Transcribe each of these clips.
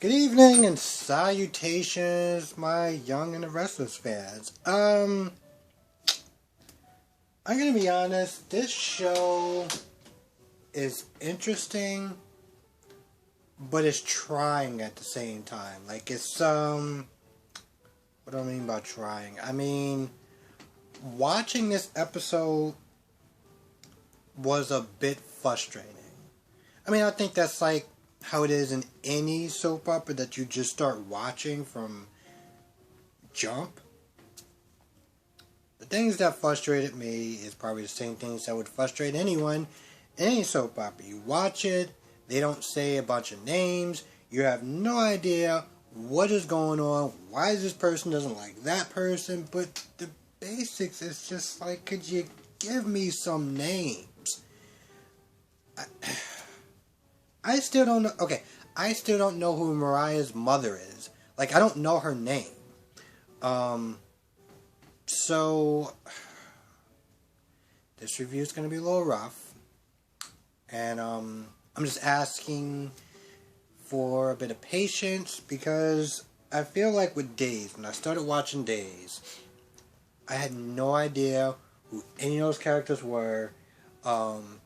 Good evening and salutations, my young and the Restless fans. I'm gonna be honest, this show is interesting, but it's trying at the same time. Like, what do I mean by trying? I mean, watching this episode was a bit frustrating. I mean, I think that's like how it is in any soap opera that you just start watching from jump. The things that frustrated me is probably the same things that would frustrate anyone in any soap opera. You watch it, they don't say a bunch of names, you have no idea what is going on, why this person doesn't like that person, but the basics is just like, could you give me some names? I still don't know. Okay, I still don't know who Mariah's mother is. Like, I don't know her name. So this review is going to be a little rough. And, I'm just asking for a bit of patience because I feel like with Days, when I started watching Days, I had no idea who any of those characters were. And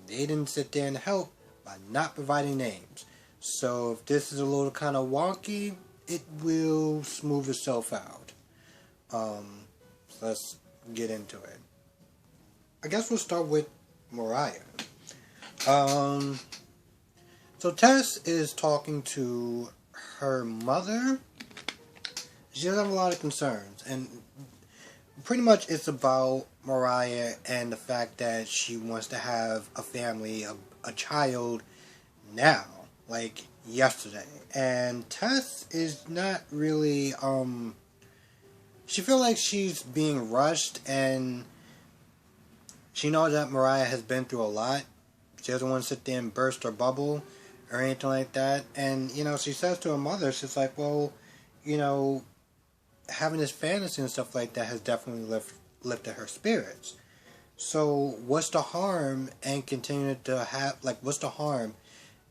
they didn't sit there and help by not providing names. So if this is a little kind of wonky, it will smooth itself out. So let's get into it. I guess we'll start with Mariah. So Tess is talking to her mother. She doesn't have a lot of concerns, and pretty much it's about Mariah and the fact that she wants to have a family, a child now, like yesterday. And Tess is not really, she feels like she's being rushed, and she knows that Mariah has been through a lot. She doesn't want to sit there and burst her bubble or anything like that. And, she says to her mother, she's like, well, having this fantasy and stuff like that has definitely lifted her spirits. So what's the harm and continuing to have, what's the harm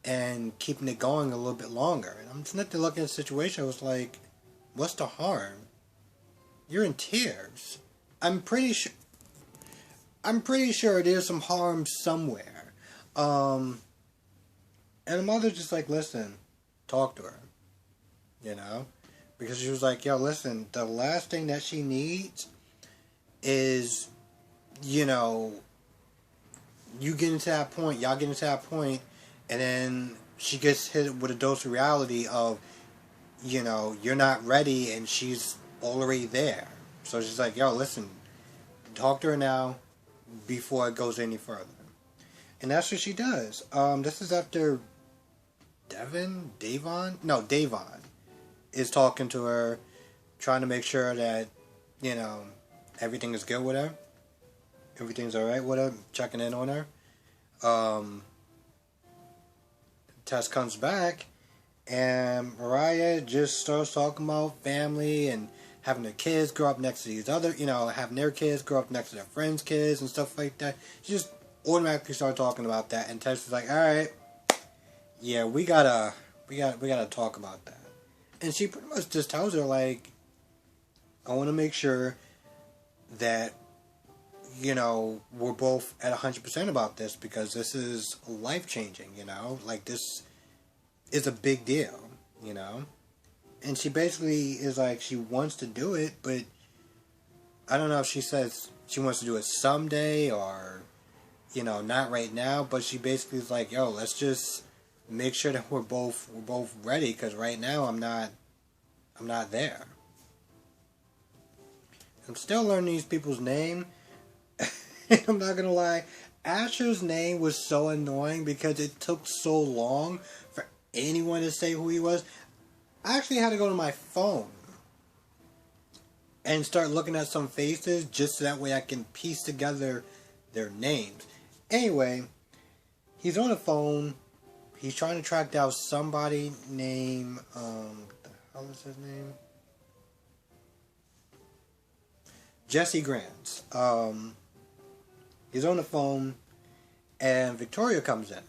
and keeping it going a little bit longer? And I'm just not looking at the situation. I was like, what's the harm? You're in tears. I'm pretty sure there's some harm somewhere. And the mother's just like, listen, talk to her. Because she was like, yo, listen, the last thing that she needs is, you get into that point, y'all get into that point, and then she gets hit with a dose of reality of, you're not ready, and she's already there. So she's like, yo, listen, talk to her now before it goes any further. And that's what she does. This is after Davon is talking to her, trying to make sure that, everything is good with her. Everything's alright with her, checking in on her. Tess comes back, and Mariah just starts talking about family and having their kids grow up next to these other, having their kids grow up next to their friends' kids and stuff like that. She just automatically started talking about that, and Tess is like, alright, yeah, we gotta talk about that. And she pretty much just tells her, like, I want to make sure that, we're both at 100% about this, because this is life-changing, like, this is a big deal, and she basically is like, she wants to do it, but I don't know if she says she wants to do it someday, or, not right now, but she basically is like, yo, let's just make sure that we're both ready, because right now I'm not there. I'm still learning these people's name. I'm not gonna lie, Asher's name was so annoying because it took so long for anyone to say who he was. I actually had to go to my phone and start looking at some faces just so that way I can piece together their names. Anyway, he's on the phone. He's trying to track down somebody named, what the hell is his name? Jesse Grants. He's on the phone, and Victoria comes in.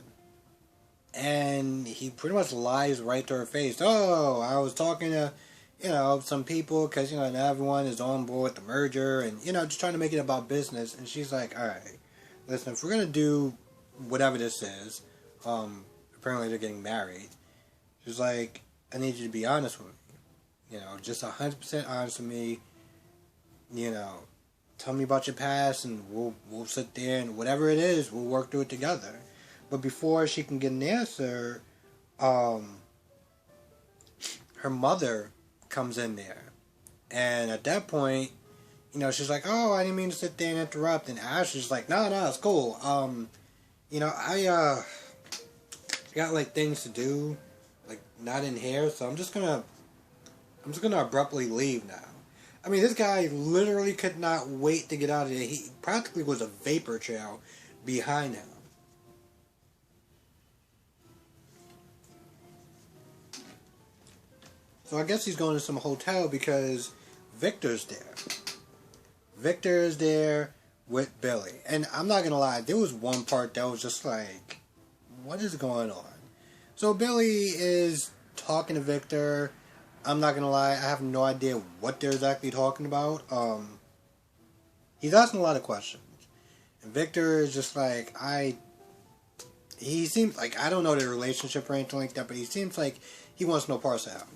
And he pretty much lies right to her face. Oh, I was talking to, some people because, not everyone is on board with the merger and, just trying to make it about business. And she's like, all right, listen, if we're going to do whatever this is, apparently they're getting married. She's like, I need you to be honest with me. Just 100% honest with me. Tell me about your past and we'll sit there and whatever it is, we'll work through it together. But before she can get an answer, her mother comes in there. And at that point, she's like, oh, I didn't mean to sit there and interrupt. And Ashley's like, no, it's cool. I got like things to do, like not in here, so I'm just gonna abruptly leave now. I mean, this guy literally could not wait to get out of there. He practically was a vapor trail behind him. So I guess he's going to some hotel because Victor's there. Victor is there with Billy. And I'm not going to lie, there was one part that was just like, what is going on? So Billy is talking to Victor. I'm not going to lie, I have no idea what they're exactly talking about. He's asking a lot of questions. And Victor is just like, he seems like, I don't know their relationship or anything like that, but he seems like he wants no parts of him.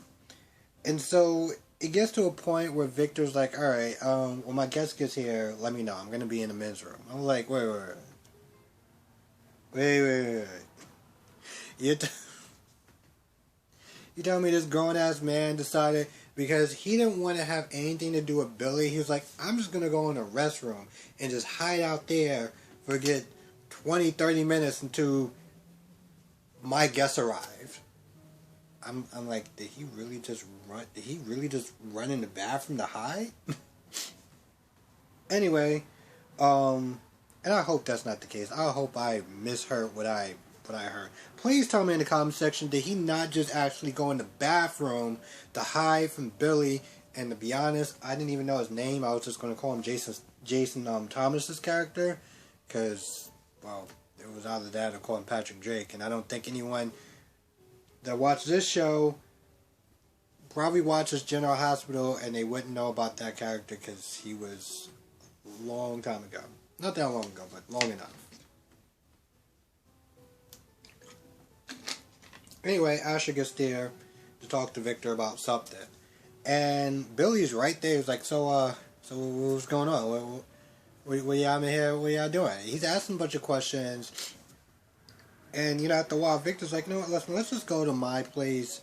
And so it gets to a point where Victor's like, alright, when my guest gets here, let me know. I'm going to be in the men's room. I'm like, wait. You tell me this grown-ass man decided, because he didn't want to have anything to do with Billy, he was like, I'm just going to go in the restroom and just hide out there for a good 20, 30 minutes until my guests arrive. I'm like, did he really just run in the bathroom to hide? Anyway, and I hope that's not the case. I hope I misheard what I heard. Please tell me in the comment section, did he not just actually go in the bathroom to hide from Billy? And to be honest, I didn't even know his name. I was just going to call him Jason Thomas's character, because, well, it was either that or call him Patrick Drake. And I don't think anyone that watched this show probably watches General Hospital and they wouldn't know about that character because he was a long time ago. Not that long ago, but long enough. Anyway, Asher gets there to talk to Victor about something. And Billy's right there. He's like, so what's going on? What y'all in here? What y'all doing? He's asking a bunch of questions. And, after a while, Victor's like, let's just go to my place.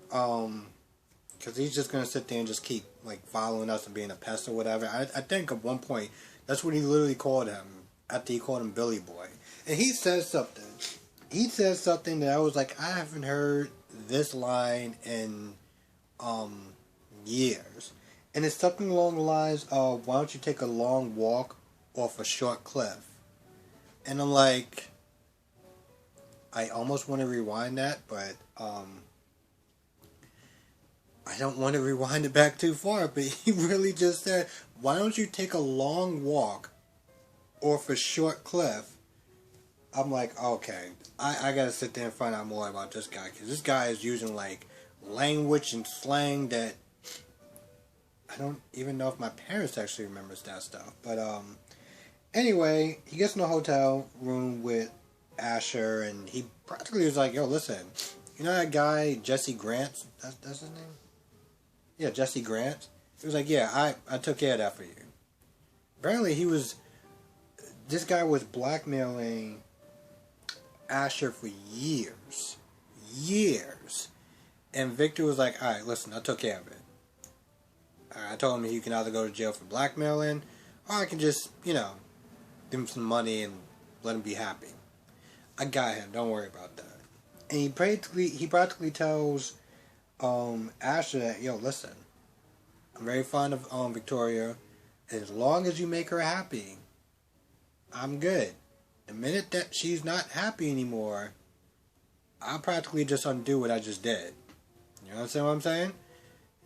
Because he's just going to sit there and just keep, following us and being a pest or whatever. I think at one point, that's what he literally called him. After he called him Billy Boy. And he says something. He says something that I was like, I haven't heard this line in, years. And it's something along the lines of, why don't you take a long walk off a short cliff? And I'm like, I almost want to rewind that, but I don't want to rewind it back too far. But he really just said, why don't you take a long walk off a short cliff? I'm like, okay, I gotta sit there and find out more about this guy, because this guy is using language and slang that I don't even know if my parents actually remembers that stuff. But anyway, he gets in a hotel room with Asher, and he practically was like, yo, listen, you know that guy, Jesse Grant? That's his name? Yeah, Jesse Grant. He was like, yeah, I took care of that for you. Apparently this guy was blackmailing Asher for years. And Victor was like, alright, listen, I took care of it. I told him he can either go to jail for blackmailing, or I can just, give him some money and let him be happy. I got him, don't worry about that. And he practically tells Asher that, yo, listen, I'm very fond of Victoria. As long as you make her happy, I'm good. The minute that she's not happy anymore, I'll practically just undo what I just did. You understand what I'm saying?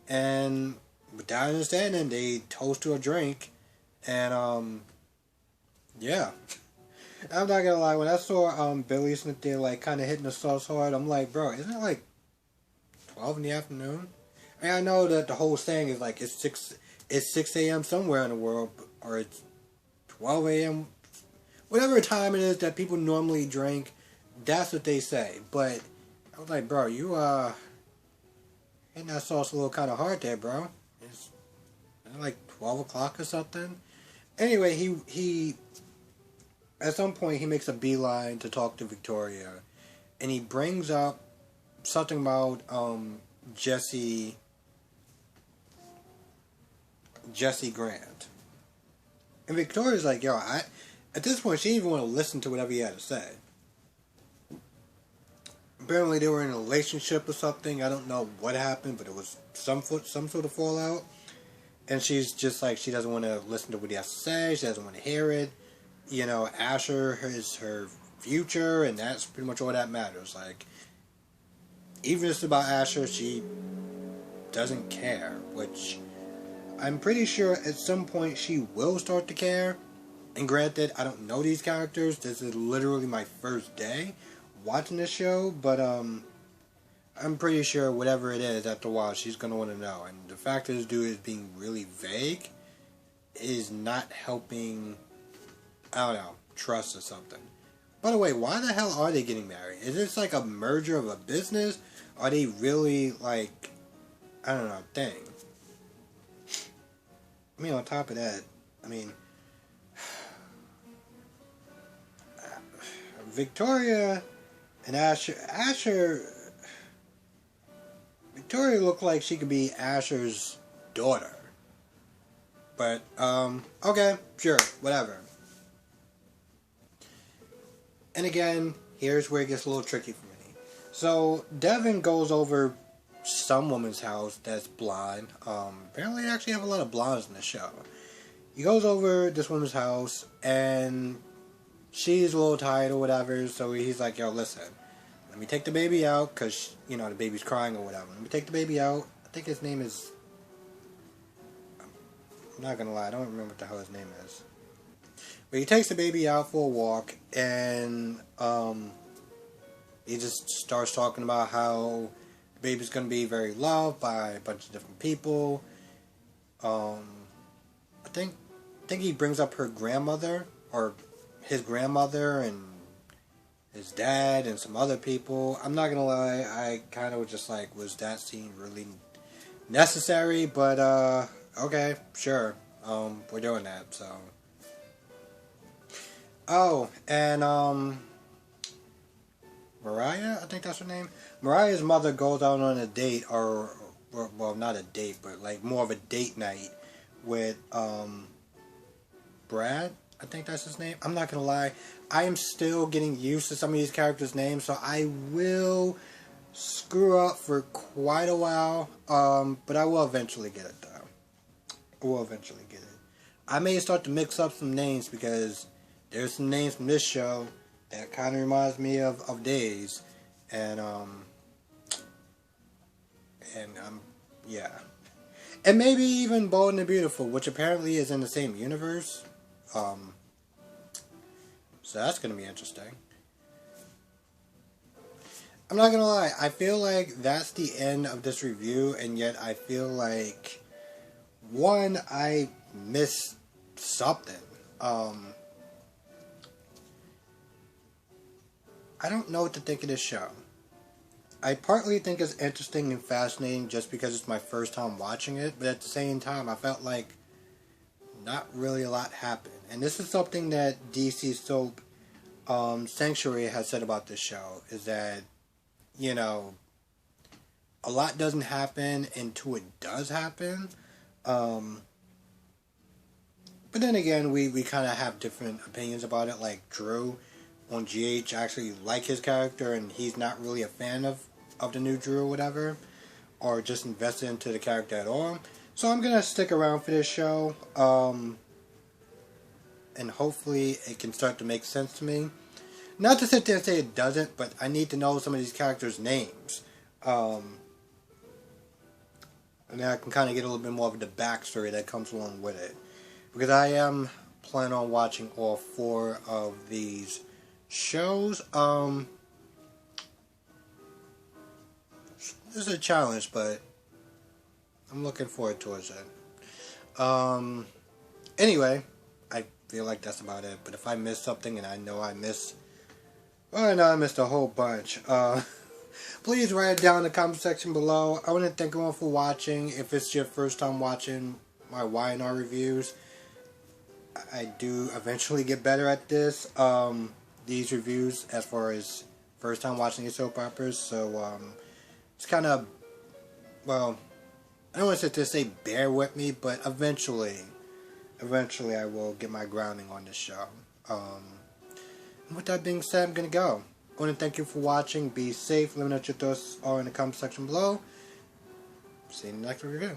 And without understanding, they toast to a drink. And, yeah. I'm not gonna lie. When I saw Billy Smith there, like kind of hitting the sauce hard, I'm like, bro, isn't it like 12 in the afternoon? I mean, I know that the whole saying is like it's 6 a.m. somewhere in the world, or it's 12 a.m. Whatever time it is that people normally drink, that's what they say. But I was like, bro, you hitting that sauce a little kind of hard there, bro. It's like 12 o'clock or something. Anyway, he at some point he makes a beeline to talk to Victoria, and he brings up something about Jesse Grant, and Victoria's like, yo, at this point she didn't even want to listen to whatever he had to say. Apparently they were in a relationship or something. I don't know what happened, but it was some sort of fallout. And she's just like, she doesn't want to listen to what he has to say. She doesn't want to hear it. You know, Asher is her future, and that's pretty much all that matters. Like, even if it's about Asher, she doesn't care. Which, I'm pretty sure at some point she will start to care. And granted, I don't know these characters. This is literally my first day watching this show. But, I'm pretty sure whatever it is, after a while, she's going to want to know. And the fact that this dude is being really vague is not helping, I don't know, trust or something. By the way, why the hell are they getting married? Is this like a merger of a business? Are they really like, I don't know, thing? I mean, on top of that, I mean, Victoria and Asher, Victoria looked like she could be Asher's daughter. But, okay, sure, whatever. And again, here's where it gets a little tricky for me. So, Devin goes over some woman's house that's blind. Apparently they actually have a lot of blondes in the show. He goes over this woman's house, and she's a little tired or whatever, so he's like, yo, listen, let me take the baby out, because, you know, the baby's crying or whatever. Let me take the baby out. I think his name is, I'm not gonna lie, I don't remember what the hell his name is. But he takes the baby out for a walk, and he just starts talking about how the baby's going to be very loved by a bunch of different people. I think he brings up her grandmother, or his grandmother, and his dad, and some other people. I'm not going to lie, I kind of was just like, was that scene really necessary? But, okay, sure, we're doing that, so. Oh, and, Mariah, I think that's her name. Mariah's mother goes out on a date, or well, not a date, but like more of a date night with, Brad, I think that's his name. I'm not gonna lie, I am still getting used to some of these characters' names, so I will screw up for quite a while, but I will eventually get it, though. I will eventually get it. I may start to mix up some names, because there's some names from this show that kind of reminds me of Days, and yeah. And maybe even Bold and the Beautiful, which apparently is in the same universe, so that's going to be interesting. I'm not going to lie, I feel like that's the end of this review, and yet I feel like, one, I missed something. I don't know what to think of this show. I partly think it's interesting and fascinating just because it's my first time watching it, but at the same time, I felt like not really a lot happened. And this is something that DC soap Sanctuary has said about this show, is that, you know, a lot doesn't happen until it does happen. But then again, we kind of have different opinions about it, like Drew on GH actually like his character, and he's not really a fan of the new Drew or whatever, or just invested into the character at all. So I'm gonna stick around for this show, and hopefully it can start to make sense to me. Not to sit there and say it doesn't, but I need to know some of these characters' names, and then I can kind of get a little bit more of the backstory that comes along with it, because I am plan on watching all 4 of these shows. This is a challenge, but I'm looking forward towards it. Anyway, I feel like that's about it. But if I missed something, and I know I missed, well, I know I missed a whole bunch. Please write it down in the comment section below. I want to thank everyone for watching. If it's your first time watching my Y&R reviews, I do eventually get better at this. These reviews, as far as first time watching these soap operas, so it's kind of, well, I don't want to say bear with me, but eventually I will get my grounding on this show. And with that being said, I'm gonna go. I want to thank you for watching. Be safe. Let me know what your thoughts are in the comment section below. See you in the next review.